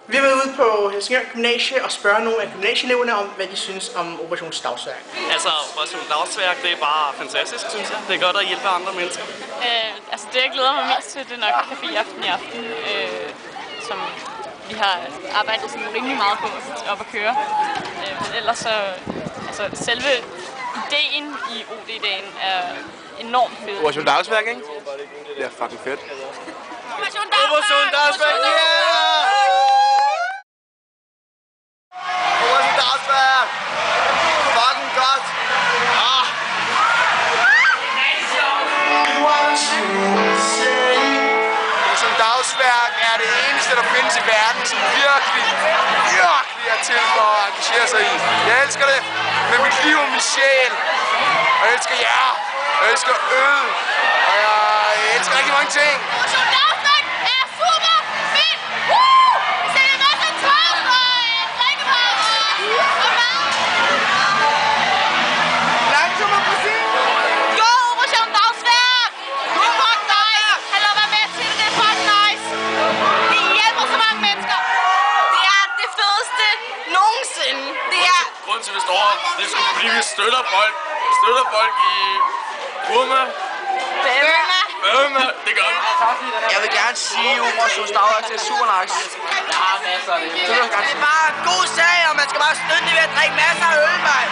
Vi har været ude på Helsingør Gymnasie og spørge nogle af gymnasieeleverne om, hvad de synes om Operation Dagsværk. Altså, Operation Dagsværk, det er bare fantastisk, synes jeg. Det er godt at hjælpe andre mennesker. Altså, det jeg glæder mig mest til, det er nok Café Aften, som vi har arbejdet sådan rimelig meget på op at køre. Men ellers så, altså selve ideen i OD-dagen er enormt fed. Operation Dagsværk, ikke? Det er fucking fedt. Operation Dagsværk, yeah! Operation Dagsværk! Fucking godt! Operation Dagsværk er det eneste, der findes i verden, som virkelig er til for at engagere sig i. Jeg elsker det med mit liv og min sjæl. Og jeg elsker jer. Jeg elsker øl. Og jeg elsker rigtig mange ting. Operation Dagsværk er super fedt! Woo! Vi sælger masser af toast og drikkevarer og mad. Langsomt og præcis. Go Operation Dagsværk! Det er fucking nice! Han lader være med til det, det er fucking nice! Det hjælper så mange mennesker! Det er det fedeste nogensinde! Det er... Grunden til, at vi står her, det er sgu fordi, vi støtter folk. Vi støtter folk i Burma. Burma, det gør vi. Jeg vil gerne sige, at Operation Dagsværk er super nice. Det er bare en god sag, og man skal bare støtte det ved at drikke masser af øl, mand.